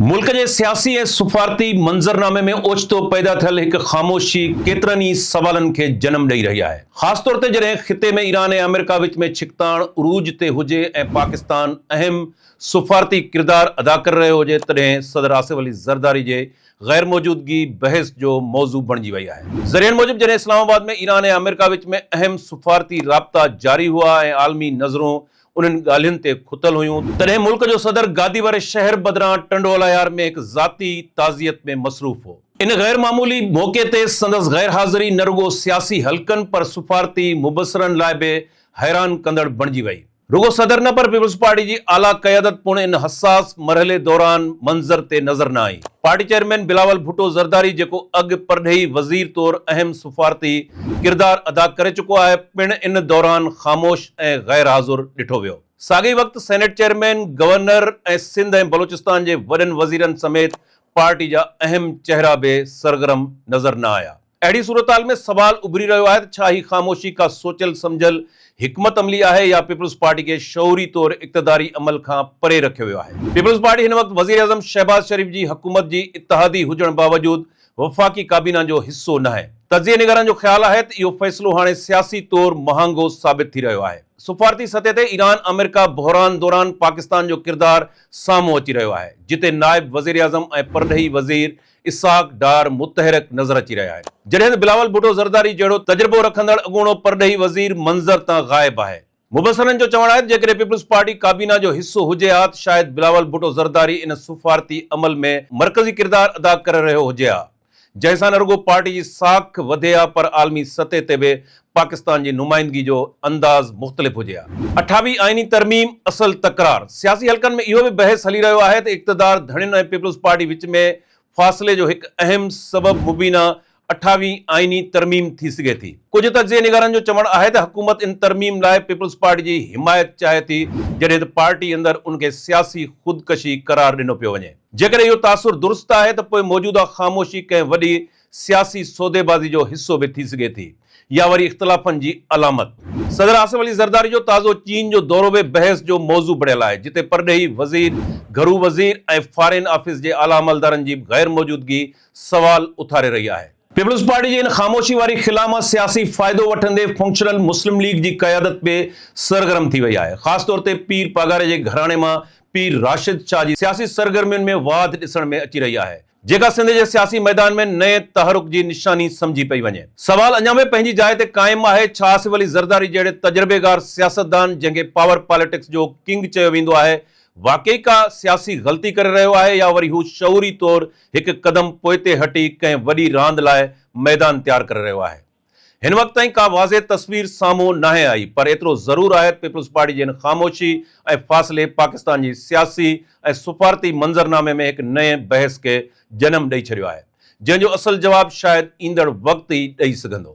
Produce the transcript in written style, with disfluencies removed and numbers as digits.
मुल्क के सियासी ऐं सुफारती मंज़रनामे में ओचितो पैदा थियल एक ख़ामोशी केतिरनि ई सवालनि खे जन्म ॾेई रही आहे। ख़ासि तौर ते जॾहिं ख़िते में ईरान ऐं अमेरिका विच में छिकताण उरूज ते हुजे ऐं पाकिस्तान अहम सुफारती किरदार अदा करे रहियो हुजे, तॾहिं सदर आसिफ अली ज़रदारी जे गैर मौजूदगी बहस जो मौज़ू बणिजी वई आहे। ज़रियनि मूजिब जॾहिं इस्लामाबाद में ईरान ऐं अमेरिका विच में अहम सुफारती राब्ता जारी हुआ ऐं आलमी नज़रूं उन्हनि ॻाल्हियुनि ते खुतल हुयूं, तॾहिं मुल्क जो सदर गादी वारे शहर बदिरां टंडोलायार में एक ज़ाती ताज़ियत में मसरूफ़ हो। इन गैर मामूली मौक़े ते संदसि गैर हाज़िरी न रुगो सियासी हलकनि पर सुफारती मुबसरनि लाइ बि हैरान कंदड़ बणिजी वई। रुगो सदर न पर पीपल्स पार्टी जी आला क़यादत पिणु इन हसास मरहले दौरान मंज़र ते नज़र न आई। पार्टी चेयरमैन बिलावल भुट्टो ज़रदारी, जेको अॻु परॾेही वज़ीर तौरु अहम सुफारती किरदार अदा करे चुको आहे, पिणु इन दौरान ख़ामोश ऐं गैर हाज़ुर ॾिठो वियो। साॻे वक़्तु सेनेट चेयरमैन, गवर्नर ऐं सिंध ऐं बलोचिस्तान जे वॾनि वज़ीरनि समेत पार्टी जा अहम चेहरा बि सरगर्म नज़र न आया। अहिड़ी सूरताल में सवाल उभरी रहियो आहे त छा ही ख़ामोशी का सोचियल सम्झल हिकमत अमली आहे या पीपल्स पार्टी खे शऊरी तौरु इक़्तिदारी अमल खां परे रखियो वियो आहे। पीपल्स पार्टी हिन वक़्तु वज़ीर आज़म शहबाज शरीफ़ जी हुकूमत जी इत्तिहादी हुजण बावजूदि वफ़ाक़ी काबीना जो हिस्सो न आहे। तजिए निगरनि जो ख़्यालु आहे त इहो फ़ैसिलो हाणे सियासी तौरु महांगो साबित थी रहियो आहे। सुफारती सतह ते ईरान अमेरिका बहरान दौरान पाकिस्तान जो किरदारु साम्हूं अची रहियो आहे, जिते नाइब वज़ीर आज़म ऐं परॾेही वज़ीर इसहाक डार मुतहरिक नज़र अची रहिया आहिनि, जॾहिं त बिलावल भुट्टो ज़रदारी जहिड़ो तजुर्बो रखंदड़ अॻूणो परॾेही वज़ीर मंज़र तां ग़ाइब आहे। मुबसरनि जो चवणु आहे त जेकॾहिं पीपल्स पार्टी काबीना जो हिसो हुजे हा त शायदि बिलावल भुट्टो ज़रदारी इन सुफारती अमल में मरकज़ी किरदारु अदा करे रहियो हुजे हा, जंहिंसां न रुगो पार्टी जी साख वधे हा पर आलमी सतह ते बि पाकिस्तान जी नुमाइंदगी जो अंदाज़ मुख़्तलिफ़ हुजे हा। 28वीं आइनी तरमीम असल तकरार। सियासी हलकनि में इहो बि बहस हली रहियो आहे त इक़्तिदार धड़ियुनि ऐं पीपल्स पार्टी विच में फ़ासिले जो हिकु अहम सबब मुबीना 28वीं आइनी तरमीम थी सघे थी। कुझु तजिए निगारनि जो चवणु आहे त हुकूमत इन तरमीम लाइ पीपल्स पार्टी जी हिमायत चाहे थी, जॾहिं त पार्टी अंदरि उनखे सियासी ख़ुदकशी करार ॾिनो पियो वञे। जेकॾहिं इहो तासुर दुरुस्त आहे त पोइ मौजूदा ख़ामोशी कंहिं वॾी सियासी सौदेबाज़ी जो हिसो बि थी सघे थी, या वरी इख़्तिलाफ़नि जी अलामत। सदर आसिफ अली ज़रदारी जो ताज़ो चीन जो दौरो बि बहस जो मौज़ू बणियल आहे, जिते परॾेही वज़ीर, घरू वज़ीर ऐं फॉरेन ऑफिस जे आला अमलदारनि जी गैर मौजूदगी सवाल उथारे रही आहे। पीपल्स पार्टी जी इन ख़ामोशी वारी ख़िला मां सियासी फ़ाइदो वठंदे फंक्शनल मुस्लिम लीग जी क़यादत बि सरगर्म थी वई आहे। ख़ासि तौर ते पीर पागारे जे घराणे मां पीर राशिद शाह जी सियासी सरगर्मियुनि में वाध ॾिसण में अची रही आहे, जेका सिंध जे सियासी मैदान में नए तहरुक जी निशानी समझी पई वञे। सवाल अञा बि पंहिंजी जाइ ते क़ाइमु आहे, छा आसिफ अली ज़रदारी जहिड़े तजुर्बेगार सियासतदान, जंहिंखे पावर पॉलिटिक्स जो किंग चयो वेंदो आहे, वाकई का सियासी ग़लती करे रहियो आहे, या वरी हू शऊरी तौरु हिकु क़दम पोइ ते हटी कंहिं वॾी रांदि लाइ मैदान तयारु करे रहियो आहे। हिन वक़्त ताईं का वाज़े तस्वीर साम्हूं नाहे आई, पर एतिरो ज़रूर आहे त पीपल्स पार्टी जी इन ख़ामोशी ऐं फ़ासिले पाकिस्तान जी सियासी ऐं सुफारती मंज़रनामे में हिकु नए बहस खे जनम ॾेई छॾियो आहे, जंहिंजो असल जवाबु शायदि ईंदड़ वक़्तु ई ॾेई सघंदो।